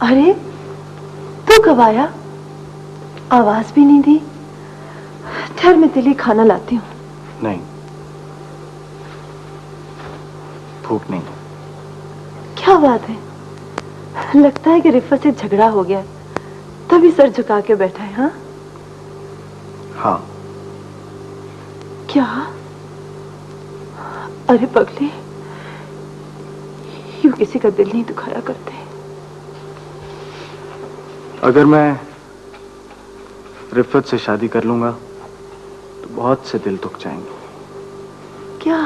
अरे, तू कब आया? आवाज भी नहीं दी। ठहर, मैं तेरे लिए खाना लाती हूँ। नहीं, भूख नहीं। क्या बात है? लगता है कि रिफत से झगड़ा हो गया, तभी सर झुका के बैठा है। हाँ हाँ। क्या? अरे पगले, यूं किसी का दिल नहीं दुखाया करते। अगर मैं रिफत से शादी कर लूंगा तो बहुत से दिल दुख जाएंगे। क्या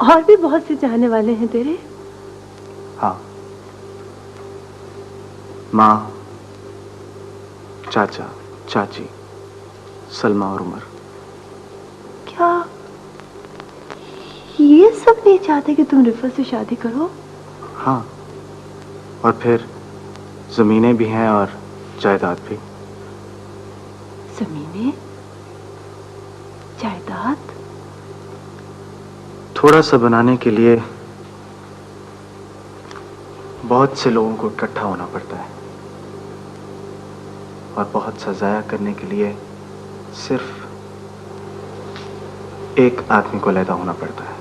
और भी बहुत से चाहने वाले हैं तेरे? हाँ, माँ, चाचा, चाची, सलमा और उमर। क्या ये सब नहीं चाहते कि तुम रिफत से शादी करो? हाँ, और फिर जमीनें भी हैं और जायदाद भी। जमीनें? साथ? थोड़ा सा बनाने के लिए बहुत से लोगों को इकट्ठा होना पड़ता है और बहुत सा जाया करने के लिए सिर्फ एक आदमी को अलहदा होना पड़ता है।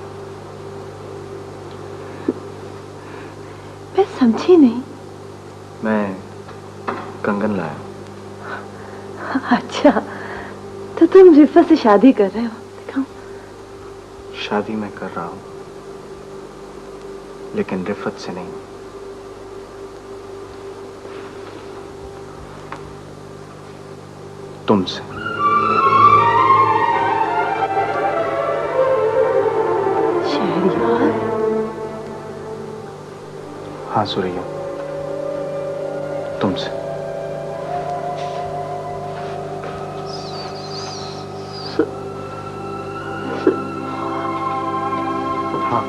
मैं समझी नहीं। मैं कंगन लाया। अच्छा, तो तुम रिफत से शादी कर रहे हो? दिखाओ। शादी मैं कर रहा हूं, लेकिन रिफत से नहीं। तुमसे। शहरयार? हाँ सुरैया, तुमसे। हाँ,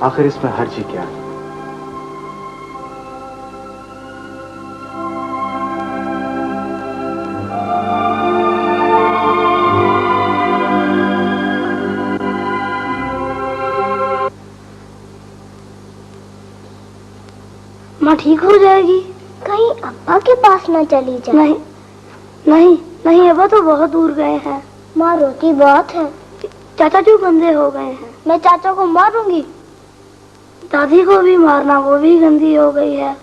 आखिर इसमें हर्ज ही क्या है? माँ ठीक हो जाएगी। कहीं अब्बा के पास न चली जाए। नहीं नहीं नहीं, अब्बा तो बहुत दूर गए हैं। माँ रोती बहुत है। चाचा क्यों गंदे हो गए हैं? मैं चाचा को मारूंगी। दादी को भी मारना, वो भी गंदी हो गई है।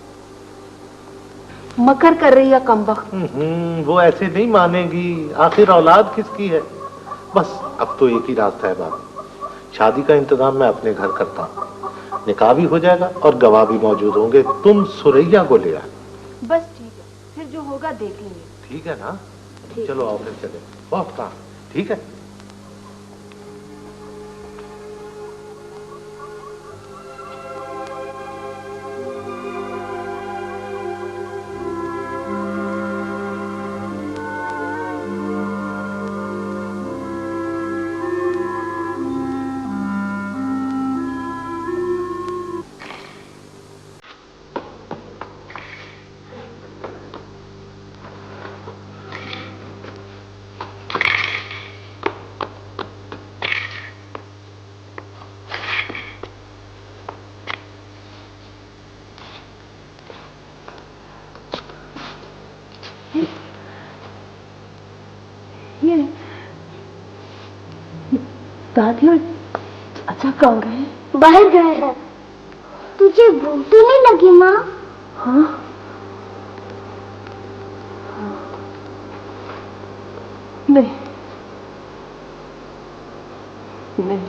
मकर कर रही है कमबख्त। वो ऐसे नहीं मानेगी, आखिर औलाद किसकी है। बस अब तो एक ही रास्ता है बाबू, शादी का इंतजाम मैं अपने घर करता हूँ। निकाह भी हो जाएगा और गवाह भी मौजूद होंगे। तुम सुरैया को ले आ। बस ठीक है, फिर जो होगा देख लेंगे। ठीक है ना? चलो आओ फिर चले। बहुत काम। ठीक है। दादी और चाचा कहाँ गए? बाहर गए हैं। तुझे भूख तो नहीं लगी माँ? हाँ, नहीं नहीं।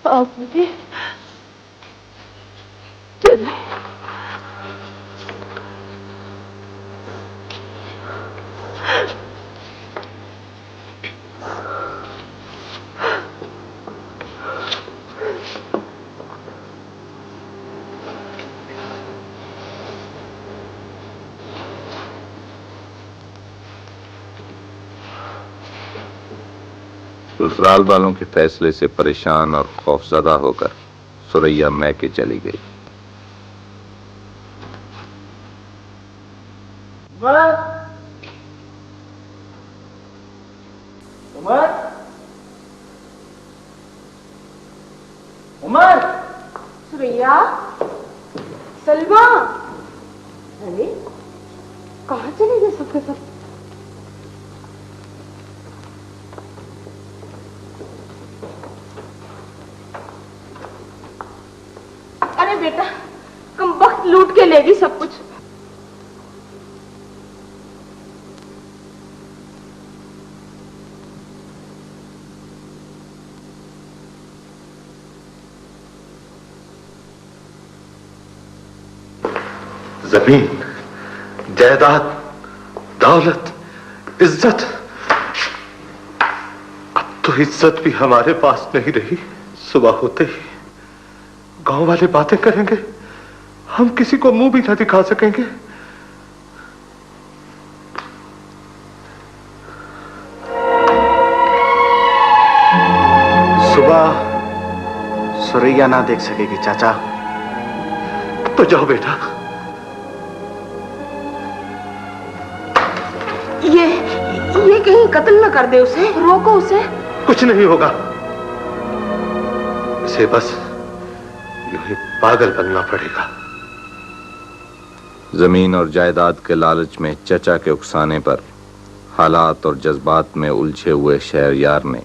आप मुझे चलिए। ससुराल वालों के फैसले से परेशान और खौफजदा होकर सुरैया मैके चली गई। उमर, सुरैया, सलमा, अरे कहाँ चले गए सबके सब? बेटा, कम वक्त लूट के लेगी सब कुछ। जमीन, जायदाद, दौलत, इज्जत, अब तो इज्जत भी हमारे पास नहीं रही। सुबह होते ही गांव वाले बातें करेंगे, हम किसी को मुंह भी ना दिखा सकेंगे। सुबह सुरैया ना देख सकेगी चाचा। तो जाओ बेटा। ये कहीं कत्ल न कर दे उसे, रोको उसे। कुछ नहीं होगा, इसे बस यूं ही पागल बनना पड़ेगा। जमीन और जायदाद के लालच में चचा के उकसाने पर हालात और जज्बात में उलझे हुए शहरयार ने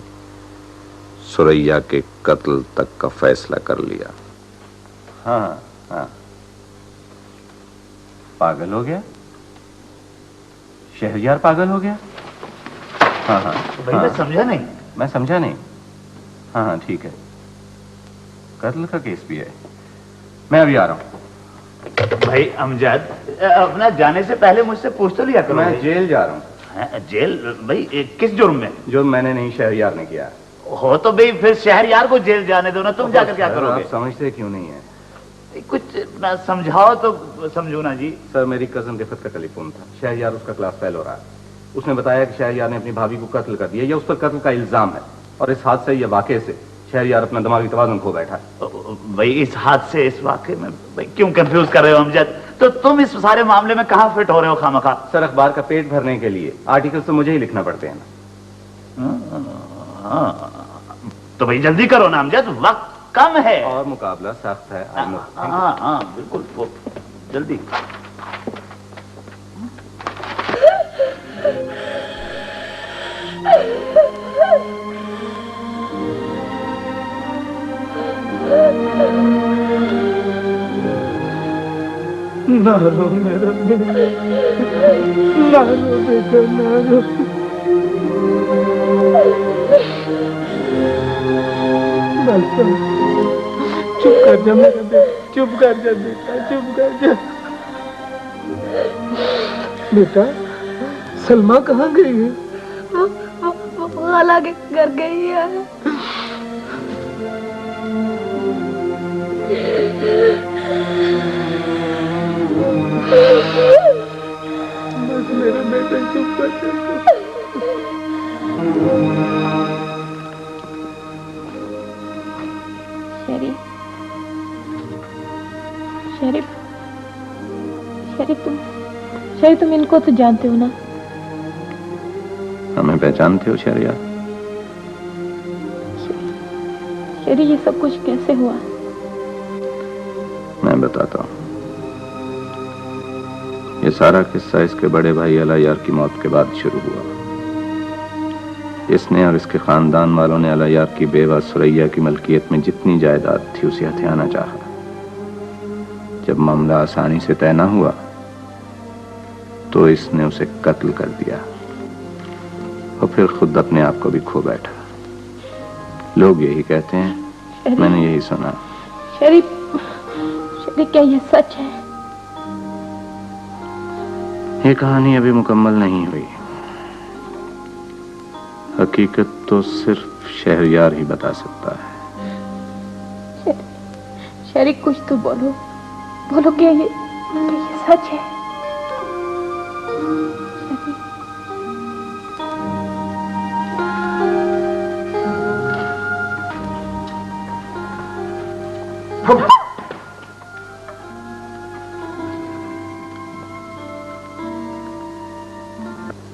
सुरैया के कत्ल तक का फैसला कर लिया। हाँ हाँ, पागल हो गया शहरयार, पागल हो गया। हाँ हाँ भाई मैं समझा नहीं। मैं समझा नहीं। हाँ हाँ ठीक है, कत्ल का केस भी है। मैं अभी आ रहा हूँ। भाई अमजद, अपना जाने से पहले मुझसे पूछ तो लिया करो। मैं जेल जा रहा हूँ। जेल? भाई किस जुर्म में? जुर्म मैंने नहीं, शहरयार ने किया। हो तो भाई फिर शहरयार को जेल जाने दो ना, तुम जाकर क्या करोगे? आप समझते क्यों नहीं है? कुछ ना समझाओ तो समझू ना जी। सर मेरी कजन रिफत का टेलीफोन था। शहरयार उसका क्लास फेल हो रहा है। उसने बताया कि शहरयार ने अपनी भाभी को कत्ल कर दिया, या उस पर कत्ल का इल्जाम है। और इस हादसे या वाकये से शहरयार अपना दिमागी तवाज़ुन खो बैठा है। भाई इस हादसे, इस वाकये में भाई क्यों कंफ्यूज कर रहे हो अमजद? तो तुम इस सारे मामले में कहाँ फिट हो रहे हो खामखा? सर अखबार का पेट भरने के लिए आर्टिकल तो मुझे ही लिखना पड़ते हैं ना। तो भाई जल्दी करो ना अमजद, वक्त कम है और मुकाबला सख्त है। हाँ हाँ बिल्कुल, वो जल्दी। ना रो मेरा बेटा, ना रो बेटा, ना रो। चुप कर जा मेरा बेटा, चुप कर जा बेटा, चुप कर जा। बेटा सलमा कहाँ गई है? खाला के घर गई है। बस मेरा बेटा चुप कर जा। शरीफ तुम इनको तो जानते हो ना? हमें पहचानते हो शहरयार? शरी ये सब कुछ कैसे हुआ? मैं बताता हूँ। ये सारा किस्सा इसके बड़े भाई अलायार की मौत के बाद शुरू हुआ। इसने और इसके खानदान वालों ने अलायार की बेवा सुरैया की मलकियत में जितनी जायदाद थी उसे हथियाना चाहा। जब मामला आसानी से तय न हुआ तो इसने उसे कत्ल कर दिया और फिर खुद अपने आप को भी खो बैठा। लोग यही कहते हैं, मैंने यही सुना। शरीफ क्या ये सच है? ये कहानी अभी मुकम्मल नहीं हुई। हकीकत तो सिर्फ शहरयार ही बता सकता है। शरीफ कुछ तो बोलो, बोलो क्या ये सच है?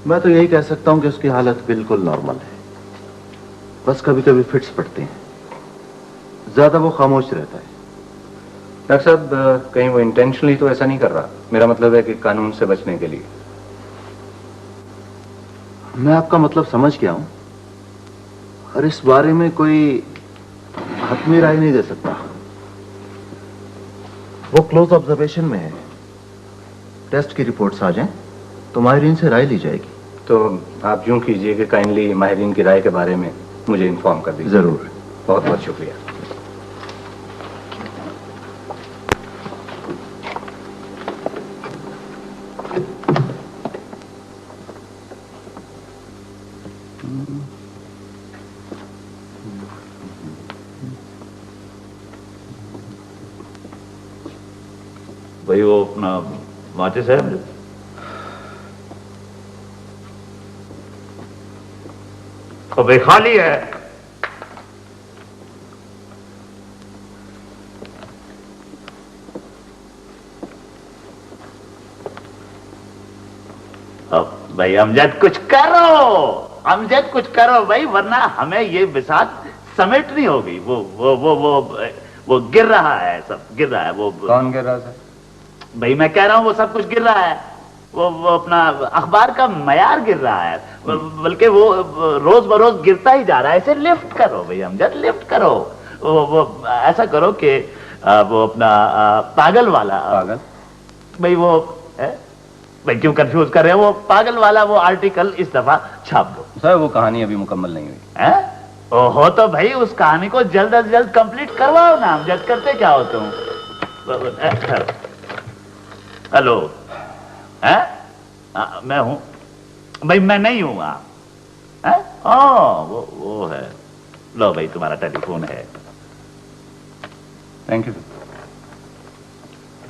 मैं तो यही कह सकता हूं कि उसकी हालत बिल्कुल नॉर्मल है। बस कभी कभी फिट्स पड़ते हैं, ज्यादा वो खामोश रहता है। डॉक्टर साहब कहीं वो इंटेंशनली तो ऐसा नहीं कर रहा? मेरा मतलब है कि कानून से बचने के लिए। मैं आपका मतलब समझ गया हूं, और इस बारे में कोई हतमी राय नहीं दे सकता। वो क्लोज ऑब्जर्वेशन में है। टेस्ट की रिपोर्ट्स आ जाएं तो माहिरीन से राय ली जाएगी। तो आप यूं कीजिए कि काइंडली माहिरीन की राय के बारे में मुझे इन्फॉर्म कर दीजिए। जरूर। बहुत बहुत शुक्रिया। भाई वो अपना माचिस है तो भाई खाली है। अब भाई अमजद कुछ करो, अमजद कुछ करो भाई, वरना हमें ये बिसात समेटनी होगी। वो गिर रहा है, सब गिर रहा है। वो कौन गिर रहा है? भाई मैं कह रहा हूं वो सब कुछ गिर रहा है। वो अपना अखबार का मयार गिर रहा है, बल्कि वो रोज बरोज गिरता ही जा रहा है। इसे लिफ्ट करो भाई अमजद, लिफ्ट करो। वो ऐसा करो कि वो अपना पागल वाला भाई वो भाई क्यों कंफ्यूज कर रहे हो? वो पागल वाला वो आर्टिकल इस दफा छाप दो। सर वो कहानी अभी मुकम्मल नहीं हुई है। ओहो तो भाई उस कहानी को जल्द अज जल्द कंप्लीट करवाओ ना। अमजद करते क्या हो तुम? हेलो है? मैं हूं भाई, मैं नहीं हूं। वो है। लो भाई तुम्हारा टेलीफोन है। Thank you.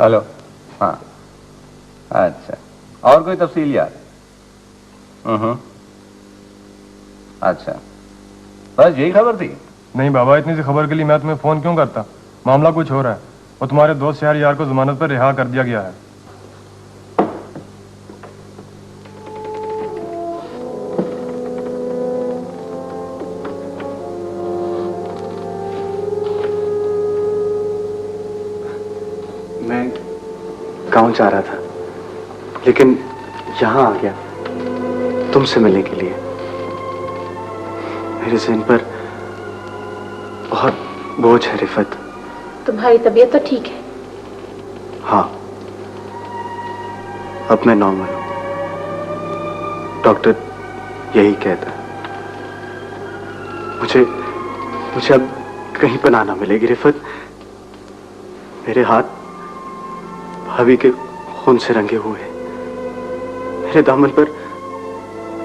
हेलो। हाँ अच्छा, और कोई तफसील यार? अच्छा बस यही खबर थी? नहीं बाबा, इतनी सी खबर के लिए मैं तुम्हें फोन क्यों करता? मामला कुछ हो रहा है और तुम्हारे दोस्त शहरयार को जमानत पर रिहा कर दिया गया है। मैं गांव जा रहा था लेकिन यहां आ गया तुमसे मिलने के लिए। मेरे ज़हन पर बहुत बोझ है रिफत। तुम्हारी तबीयत तो ठीक है? हाँ, अब मैं नॉर्मल हूं। डॉक्टर यही कहता है। मुझे अब कहीं पनाह ना मिलेगी रिफत। मेरे हाथ भाभी के खून से रंगे हुए हैं। मेरे दामन पर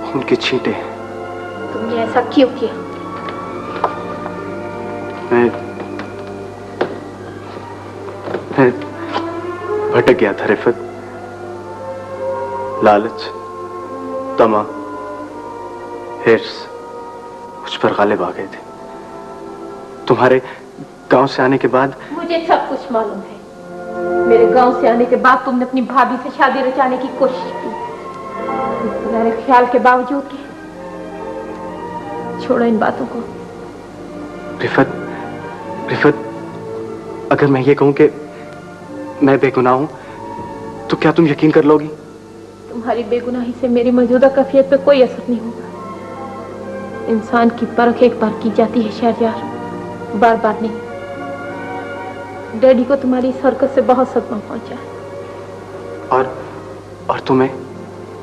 खून के छींटे हैं। तुमने ऐसा क्यों किया? मैं भटक गया था रिफत। लालच, तमा, हिर्स मुझ पर गालिब आ गए थे। तुम्हारे गांव से आने के बाद मुझे सब कुछ मालूम है। मेरे गांव से आने के बाद तुमने अपनी भाभी से शादी रचाने की कोशिश की। मेरे ख्याल के बावजूद के। छोड़ो इन बातों को। रिफत, अगर मैं ये कहूं कि मैं बेगुनाह हूं तो क्या तुम यकीन कर लोगी? तुम्हारी बेगुनाही से मेरी मौजूदा कैफियत पे कोई असर नहीं होगा। इंसान की परख एक बार की जाती है शहरयार, बार बार नहीं। डैडी को तुम्हारी इस हरकत से बहुत सदमा पहुंचा। और तुम्हें?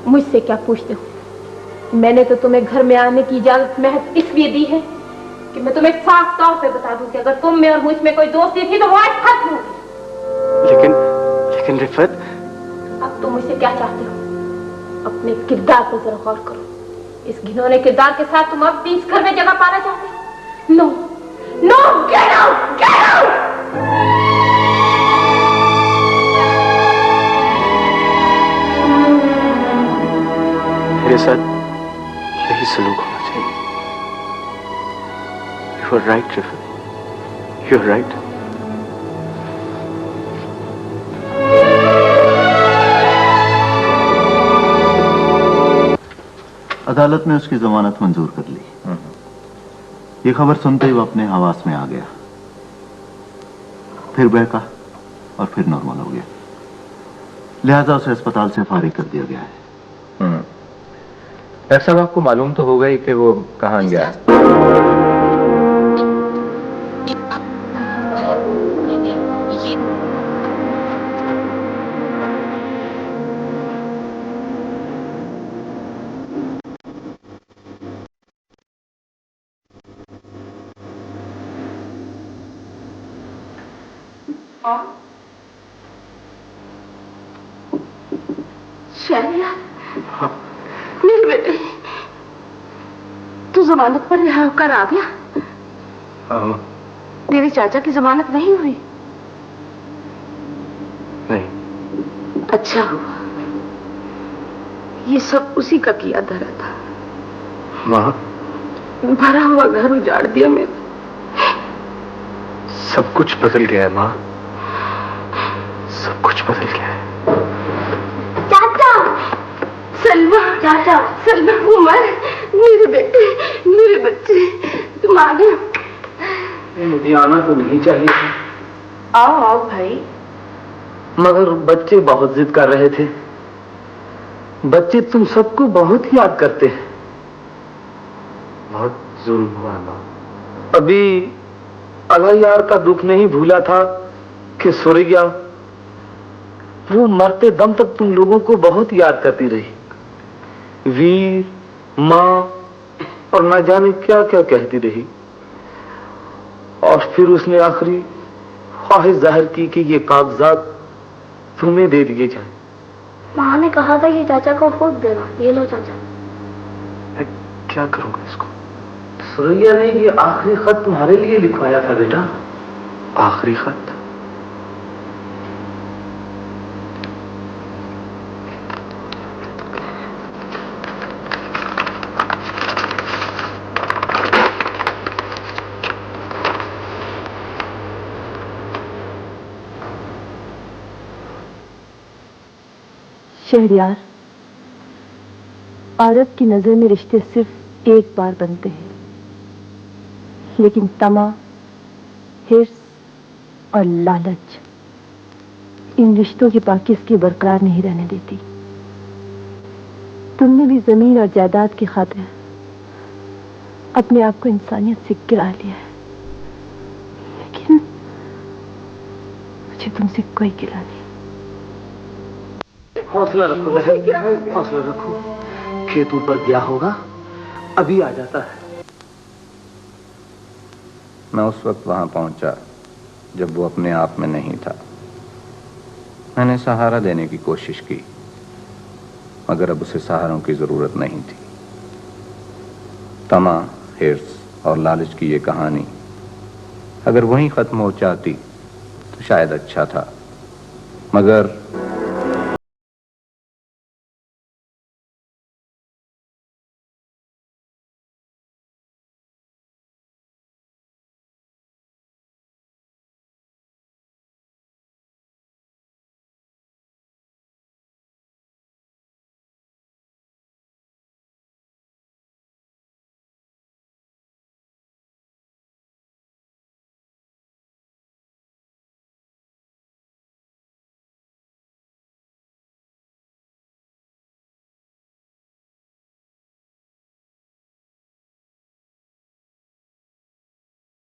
मुझसे क्या पूछते हो? मैंने तो तुम्हें घर में आने की इजाजत महज इसलिए दी है कि मैं तुम्हें साफ तौर पे बता दूं कि अगर तुम में और मुझ में कोई दोस्ती थी तो वो आज खत्म होगी। लेकिन रिफत, अब तुम मुझसे क्या चाहते हो? अपने किरदार पर जरा गौर करो। इस घिनौने किरदार के साथ तुम अब भी इस घर में जगह पाना चाहते हो? No no, get out, get out. मेरे साथ यही सलूक होना चाहिए। You are right, Rifat. You are right. अदालत ने उसकी जमानत मंजूर कर ली। ये खबर सुनते ही वो अपने हवास में आ गया, फिर बहका और फिर नॉर्मल हो गया। लिहाजा उसे अस्पताल से फारिग कर दिया गया है। डॉक्टर साहब आपको मालूम तो होगा ही कि वो कहाँ गया? शहरयार, मेरे बेटे, तू जमानत पर रिहा होकर आ गया? तेरे चाचा की जमानत नहीं हुई? नहीं। अच्छा हुआ, ये सब उसी का किया धरा था। माँ, भरा हुआ घर उजाड़ दिया मेरा। सब कुछ बदल गया है माँ, सब कुछ बदल गया है। चाचा, सलमा, चाचा, सलमा, उमर, मेरे बेटे, मेरे बच्चे, तुम आ गए। मुझे आना तो नहीं चाहिए था। आओ आओ भाई। मगर बच्चे बहुत जिद कर रहे थे। बच्चे तुम सबको बहुत याद करते हैं। बहुत जुल्म हुआ माँ। अभी अल्लाह यार का दुख नहीं भूला था कि सुरैया वो मरते दम तक तुम लोगों को बहुत याद करती रही। वीर, माँ और न जाने क्या क्या कहती रही। और फिर उसने आखिरी ख्वाहिश जाहिर की कि ये कागजात तुम्हें दे दिए जाए। माँ ने कहा था कि चाचा को फूक देना। ये लो चाचा। मैं क्या करूंगा इसको? सुरैया ने ये आखिरी खत तुम्हारे लिए लिखवाया था बेटा। आखिरी खत? शहरयार, औरत की नजर में रिश्ते सिर्फ एक बार बनते हैं, लेकिन तमा, हिर्स और लालच इन रिश्तों की पाकिज़गी बरकरार नहीं रहने देती। तुमने भी जमीन और जायदाद की खातिर अपने आप को इंसानियत से गिरा लिया है, लेकिन मुझे तुमसे कोई गिला नहीं। हौसला रखो बहन, हौसला रखो। खेत ऊपर गया होगा, अभी आ जाता है। मैं उस वक्त वहां पहुंचा जब वो अपने आप में नहीं था। मैंने सहारा देने की कोशिश की, मगर अब उसे सहारों की जरूरत नहीं थी। तमा, हिर्स और लालच की ये कहानी अगर वहीं खत्म हो जाती तो शायद अच्छा था, मगर